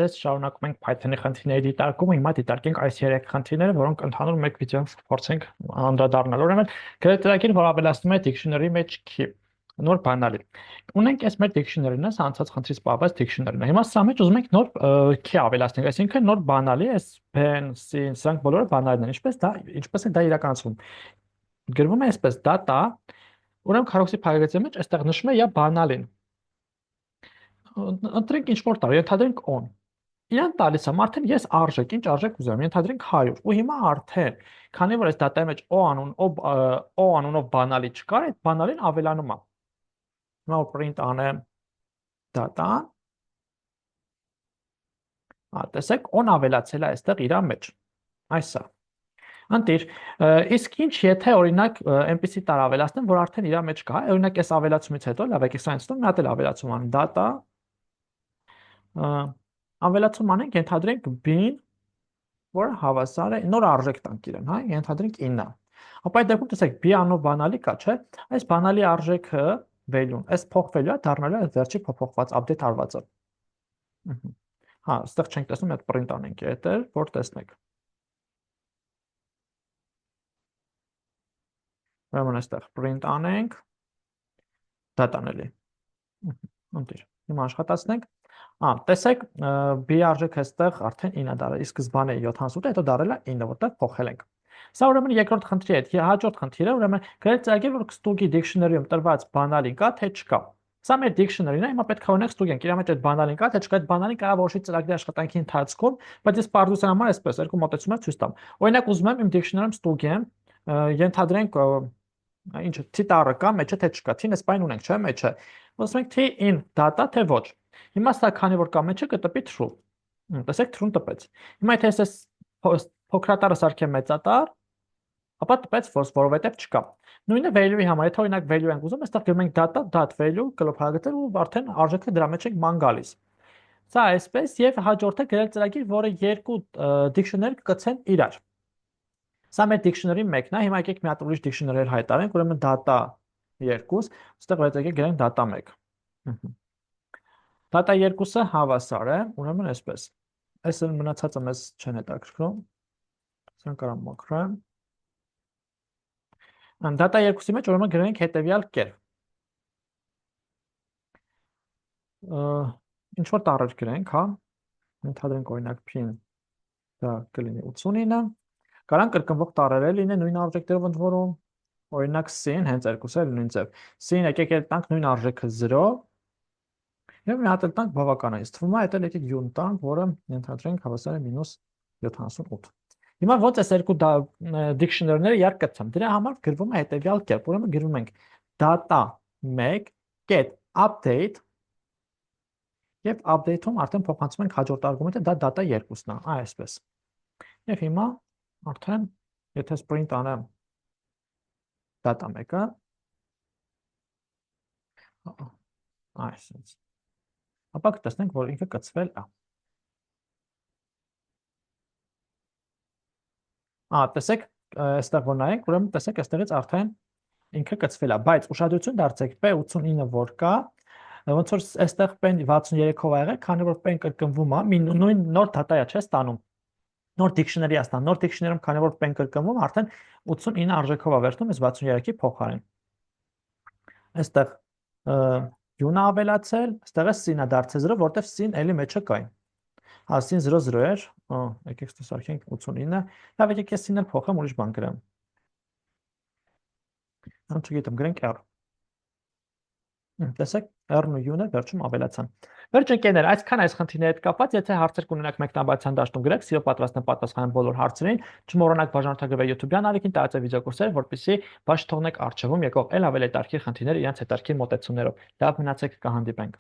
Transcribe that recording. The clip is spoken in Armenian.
այսպես շարունակում ենք Python-ի խնդիրների դիտարկումը, հիմա դիտարկենք այս 3 խնդիրները, որոնք ընդհանուր մեկ վիդեոյով փորձենք անդրադառնալ։ Ուրեմն գրեթե որ ավելացնում է dictionary մեջ key, նոր բանալի։ Ունենք այս մեր dictionary-ն, այս անցած խնդրից պահված dictionary-ն։ Հիմա սա մեջ ուզում ենք նոր key ավելացնենք, այսինքն նոր բանալի, այս ben, sin, սրանք բոլորը բանալիներ են։ Ինչպես է դա իրականացվում։ Գրվում է այսպես data, ուրեմն քառակուսի փակագծի մեջ այստեղ նշվում է या բանալին։ Ընտրենք ինչ որ տար, ենթադրենք on։ Իրան տալիս եմ արդեն ես արժեք, ինչ արժեք ուզում, ենթադրենք 100։ Ու հիմա արդեն, քանի որ այս դատայի մեջ o անունով բանալի չկար, այդ բանալին ավելանում է։ Հիմա որ print անեմ data, տեսեք, on ավելացել է այստեղ իր մեջ։ Այսա։ Ընտիր, իսկ ինչ եթե օրինակ այնպեսի տար ավելացնեմ, որ արդեն իր մեջ կա, օրինակ այս ավելացումից հետո, լավ եկեք սա ինձ տուն, մի հատ էլ ավելացում անեմ data, ավելացում անենք, ենթադրենք bin, որը հավասար է, նոր արժեք տանք իրեն, հա, ենթադրենք 9։ Ապա այդ դեպքում տեսեք, b անով բանալի կա, չէ՞, այս բանալի արժեքը value-ն, այս փոխվելու է, դառնալու է վերջի փոփոխված update արվածը։ Հա, այստեղ չենք տեսնում, այդ print անենք հետեր, որ տեսնեք։ Ուրեմն այստեղ print անենք, data-ն էլի։ Ընտիր, հիմա աշխատացնենք։ Տեսեք, b արժեքը այստեղ արդեն 9 դարել, իսկ սկզբանե 78, հետո դարել է 9, որտեղ փոխել ենք։ Սա ուրեմն երկրորդ խնդրի հետ, հաջորդ խնդիրը, ուրեմն գրել ծրագիր, որ ստուգի dictionary-ում տրված բանալին կա, թե չկա։ Սա մեր dictionary-ն է, հիմա պետք է օրինակ ստուգենք, իր մեջ այդ բանալին կա, թե չկա, այդ բանալին կարող է որոշի ծրագրի աշխատանքի ընթացքում, բայց ես պարզության համար այսպես երկու մոտեցումներ ցույց տամ։ Օրինակ ուզում եմ իմ dictionary-ում ստուգեմ, ենթադրենք ինչը t տառը կա, մեջը թե չկա, t-ն սպայն ունենք, չէ՞, մեջը։ Ոսում ենք t in data, թե ոչ։ Հիմա սա քանի որ կա մեջը կտպի true։ Տեսեք true-ն տպեց։ Հիմա եթե ես փոքրատարը սարքեմ մեծատար, ապա տպեց false, որովհետև չկա։ Նույնը value-ի համար, եթե օրինակ value ենք ուզում, այստեղ գրում ենք data.value կլոփարագծել ու արդեն արժեքը դրա մեջ ենք ման գալիս։ Սա այսպես եւ հաջորդը գրել ծրագիր, որը երկու dictionary կգցեն իրար։ Սա մեր dictionary 1-ն է, հիմա եկեք մի հատ ուրիշ dictionary-եր հայտարարենք, ուրեմն data 2, այստեղ եկեք գրենք data 1։ Data 2-ը հավասար է, ուրեմն այսպես։ Այս մնացածը մեզ չեն հետաքրքրում։ Սրան կարամ մաքրեմ։ Data 2-ի մեջ ուրեմն գրենք հետևյալ կերպ։ Ինչ որ տառեր գրենք, հա։ Ենթադրենք օրինակ p-ն դա կլինի 89, կարան կրկնվող տառեր լինեն նույն արժեքներով ընդ որում, օրինակ c-ն հենց երկուսը նույն ձև։ C-ն եկեք էլ տանք նույն արժեքը 0, եւ մի հատ էլ տանք բավական է, թվում է, հետո եկեք u-ն տանք, որը ենթադրենք հավասար է -78։ Հիմա ոնց էս երկու dictionary-ները երկ կցեմ, դրա համար գրվում է հետևյալ կերպ, ուրեմն գրվում ենք data 1 get update եւ update-ում արդեն փոխանցում ենք հաջորդ արգումենտը, դա data 2-ն է, այսպես։ Եվ հիմա արդեն եթե print անեմ data 1-ը, այսպես։ Ապա կտեսնենք, որ ինքը կցվել է։ Տեսեք, այստեղ որ նայենք, ուրեմն տեսեք, այստեղից արդեն ինքը կցվել է, բայց ուշադրություն դարձեք P89 որ կա, ոնց որ այստեղ P-ն 63-ով ա եղել, քանի որ P-ն կրկնվում է, նույն նոր data-ա չէ ստանում։ Նոր dictionary-ա ստանում, նոր dictionary-ում քանի որ P-ն կրկնվում, արդեն 89 արժեքով ա վերցնում, այս 63-ի փոխարեն։ Այստեղ u-ն է ավելացել, այստեղ է sin-ը դարձել 0, որտեղ sin էլի մեջը կա։ Sin 00 էր, եկեք սարքենք 89, լավ եկեք ես sin-ը փոխեմ, ուրիշ բան գրեմ։ Չգիտեմ, գրենք r։ Տեսեք, r-ն ու u-ն վերջում ավելացան։ Վերջ ընկերներ, այսքան այս խնդիրների հետ կապված, եթե հարցեր կունենաք մեկնաբանության դաշտում գրեք, սիրով պատրաստ եմ պատասխանել բոլոր հարցերին, չմոռանաք բաժանորդագրվել YouTube-յան ալիքին, տարածել վիդեոկուրսերը, որպեսզի բաց թողնեք առջևում եկող այլ ավելի հետաքրքիր խնդիրներ իրենց հետաքրքիր մոտեցումներով։ Լավ մնացեք, կհանդիպենք։